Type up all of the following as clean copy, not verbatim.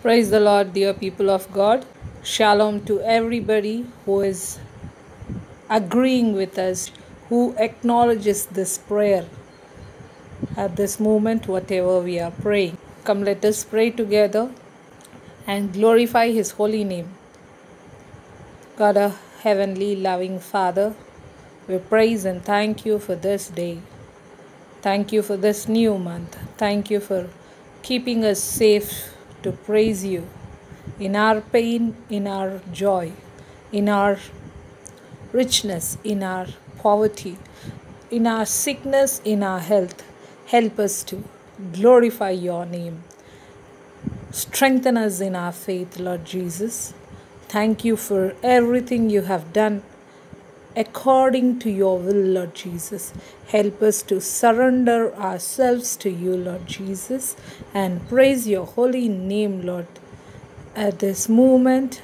Praise the Lord, dear people of God. Shalom to everybody who is agreeing with us, who acknowledges this prayer at this moment, whatever we are praying. Come, let us pray together and glorify His holy name. God, our heavenly, loving Father, we praise and thank you for this day. Thank you for this new month. Thank you for keeping us safe to praise you in our pain, in our joy, in our richness, in our poverty, in our sickness, in our health. Help us to glorify your name. Strengthen us in our faith, Lord Jesus. Thank you for everything you have done according to your will, Lord Jesus. Help us to surrender ourselves to you, Lord Jesus, and praise your holy name, Lord. At this moment,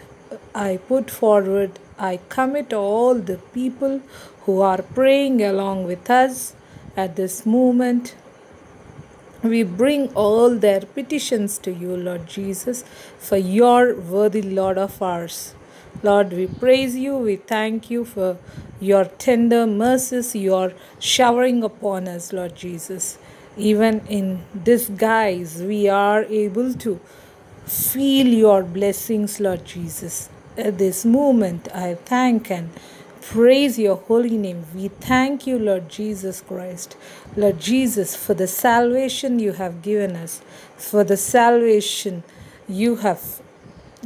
I put forward, I commit all the people who are praying along with us. At this moment, we bring all their petitions to you, Lord Jesus, for your worthy Lord of ours. Lord, we praise you, we thank you for your tender mercies you are showering upon us, Lord Jesus. Even in disguise, we are able to feel your blessings, Lord Jesus. At this moment, I thank and praise your holy name. We thank you, Lord Jesus Christ. Lord Jesus, for the salvation you have given us, for the salvation you have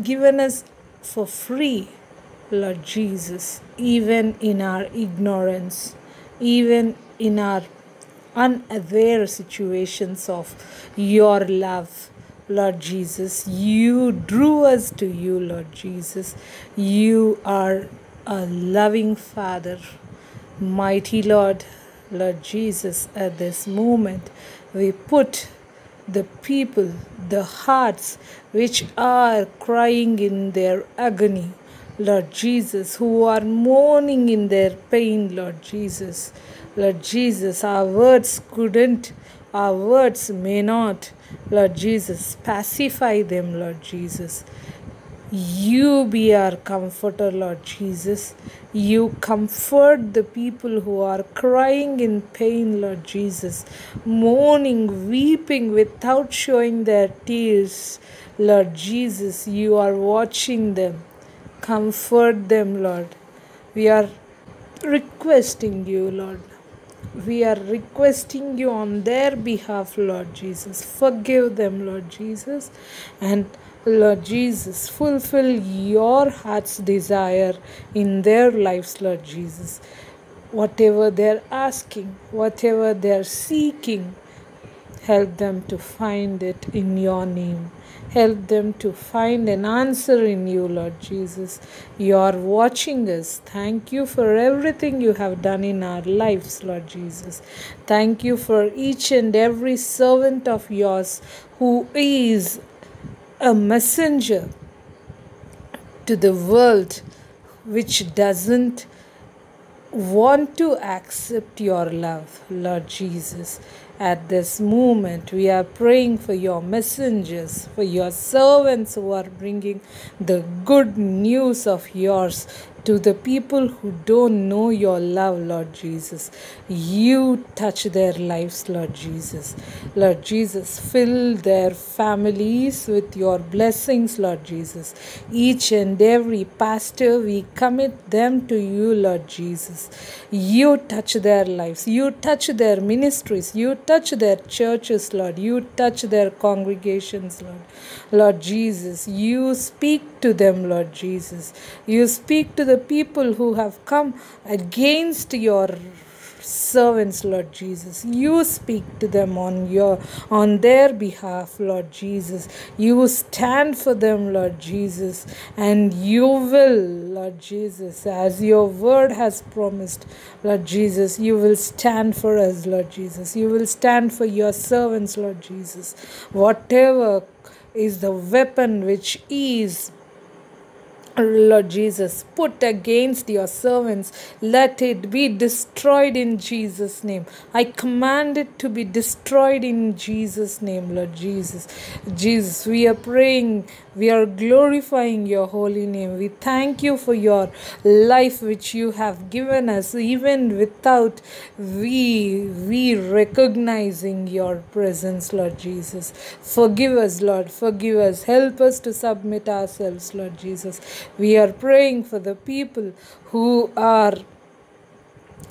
given us for free, Lord Jesus, even in our ignorance, even in our unaware situations of your love. Lord Jesus, you drew us to you, Lord Jesus. You are a loving Father. Mighty Lord, Lord Jesus, at this moment, we put the people, the hearts which are crying in their agony, Lord Jesus, who are mourning in their pain, Lord Jesus. Lord Jesus, our words may not, Lord Jesus, pacify them, Lord Jesus. You be our comforter, Lord Jesus. You comfort the people who are crying in pain, Lord Jesus, mourning, weeping without showing their tears. Lord Jesus, you are watching them. Comfort them, Lord. We are requesting you, Lord. We are requesting you on their behalf, Lord Jesus. Forgive them, Lord Jesus. And Lord Jesus, fulfill your heart's desire in their lives, Lord Jesus. Whatever they're asking, whatever they're seeking, help them to find it in your name. Help them to find an answer in you, Lord Jesus. You are watching us. Thank you for everything you have done in our lives, Lord Jesus. Thank you for each and every servant of yours who is a messenger to the world which doesn't want to accept your love, Lord Jesus. At this moment, we are praying for your messengers, for your servants who are bringing the good news of yours to the people who don't know your love, Lord Jesus. You touch their lives, Lord Jesus. Lord Jesus, fill their families with your blessings, Lord Jesus. Each and every pastor, we commit them to you, Lord Jesus. You touch their lives. You touch their ministries. You touch their churches, Lord. You touch their congregations, Lord. Lord Jesus, you speak to them, Lord Jesus. You speak to the people who have come against your servants, Lord Jesus. You speak to them on their behalf, Lord Jesus. You stand for them, Lord Jesus, and you will, Lord Jesus, as your word has promised, Lord Jesus, you will stand for us, Lord Jesus. You will stand for your servants, Lord Jesus. Whatever is the weapon which is Lord Jesus, put against your servants, let it be destroyed in Jesus' name. I command it to be destroyed in Jesus' name, Lord Jesus. Jesus, we are praying, we are glorifying your holy name. We thank you for your life which you have given us, even without we recognizing your presence, Lord Jesus. Forgive us, Lord, forgive us. Help us to submit ourselves, Lord Jesus. We are praying for the people who are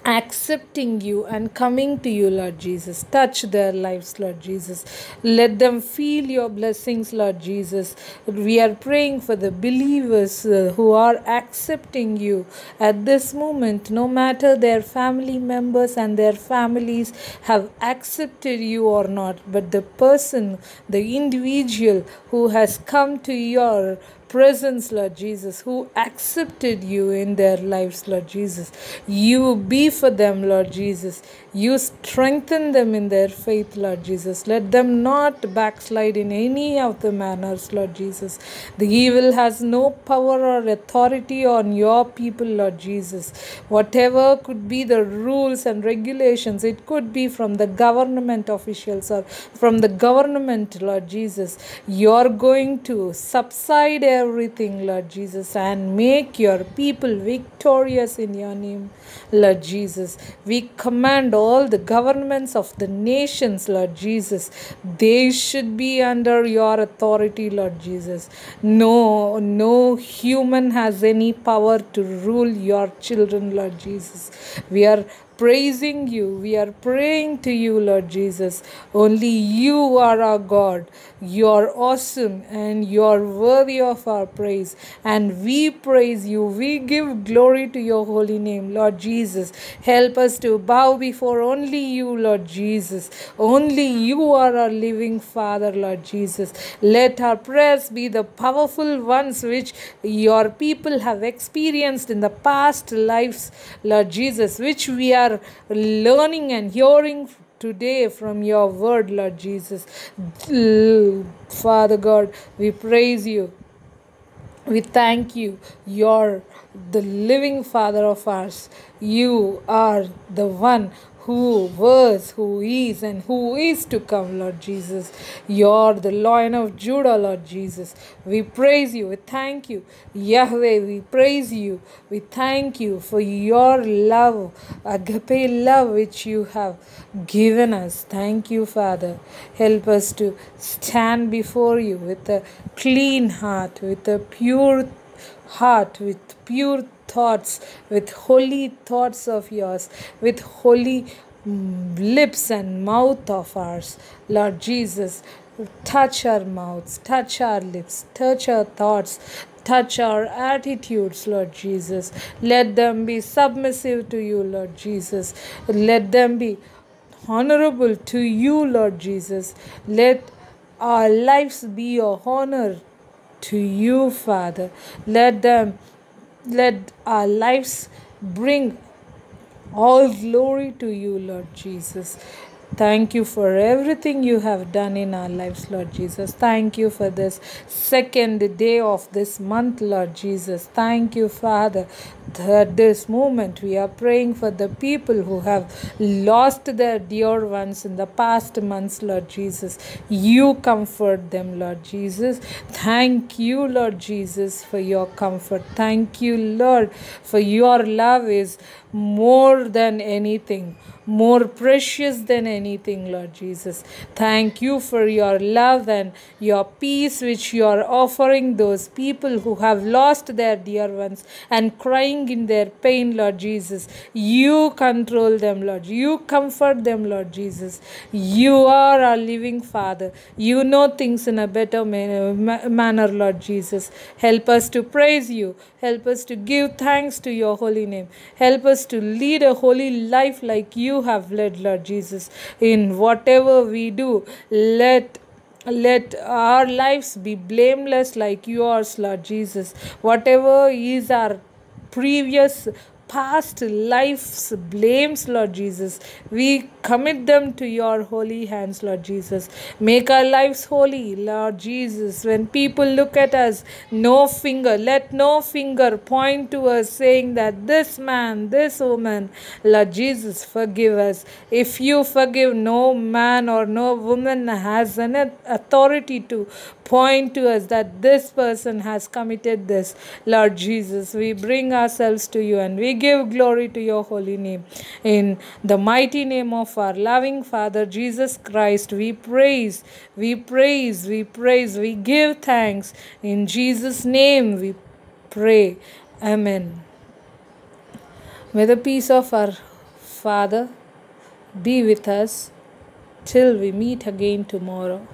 accepting you and coming to you, Lord Jesus. Touch their lives, Lord Jesus. Let them feel your blessings, Lord Jesus. We are praying for the believers who are accepting you at this moment, no matter their family members and their families have accepted you or not, but the person, the individual who has come to your presence, Lord Jesus, who accepted you in their lives, Lord Jesus. You be for them, Lord Jesus. You strengthen them in their faith, Lord Jesus. Let them not backslide in any of the manners, Lord Jesus. The evil has no power or authority on your people, Lord Jesus. Whatever could be the rules and regulations, it could be from the government officials or from the government, Lord Jesus. You're going to subside everything, Lord Jesus, and make your people victorious in your name, Lord Jesus. We command all the governments of the nations, Lord Jesus, they should be under your authority, Lord Jesus. No human has any power to rule your children, Lord Jesus. We are praising you. We are praying to you, Lord Jesus. Only you are our God. You are awesome and you are worthy of our praise. And we praise you. We give glory to your holy name, Lord Jesus. Help us to bow before only you, Lord Jesus. Only you are our living Father, Lord Jesus. Let our prayers be the powerful ones which your people have experienced in the past lives, Lord Jesus, which we are learning and hearing today from your word, Lord Jesus. Father God, we praise you. We thank you. You're the living Father of ours. You are the one who was, who is, and who is to come, Lord Jesus. You're the Lion of Judah, Lord Jesus. We praise you. We thank you. Yahweh, we praise you. We thank you for your love, agape love, which you have given us. Thank you, Father. Help us to stand before you with a clean heart, with a pure heart, with pure thoughts, with holy thoughts of yours, with holy lips and mouth of ours. Lord Jesus, touch our mouths, touch our lips, touch our thoughts, touch our attitudes, Lord Jesus. Let them be submissive to you, Lord Jesus. Let them be honorable to you, Lord Jesus. Let our lives be a honor to you, Father. Let our lives bring all glory to you, Lord Jesus. Thank you for everything you have done in our lives, Lord Jesus. Thank you for this second day of this month, Lord Jesus. Thank you, Father. At this moment, we are praying for the people who have lost their dear ones in the past months, Lord Jesus. You comfort them, Lord Jesus. Thank you, Lord Jesus, for your comfort. Thank you, Lord, for your love is more than anything, more precious than anything, Lord Jesus. Thank you for your love and your peace which you are offering those people who have lost their dear ones and crying in their pain, Lord Jesus. You control them, Lord. You comfort them, Lord Jesus. You are our living Father. You know things in a better manner, Lord Jesus. Help us to praise you. Help us to give thanks to your holy name. Help us to lead a holy life like you have led, Lord Jesus. In whatever we do, let our lives be blameless like yours, Lord Jesus. Whatever is our previous past life's blames, Lord Jesus. We commit them to your holy hands, Lord Jesus. Make our lives holy, Lord Jesus. When people look at us, let no finger point to us saying that this man, this woman, Lord Jesus, forgive us. If you forgive, no man or no woman has an authority to point to us that this person has committed this. Lord Jesus, we bring ourselves to you and we give glory to your holy name. In the mighty name of our loving Father Jesus Christ, we praise, we give thanks. In Jesus' name we pray. Amen. May the peace of our Father be with us till we meet again tomorrow.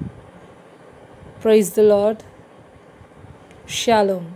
Praise the Lord. Shalom.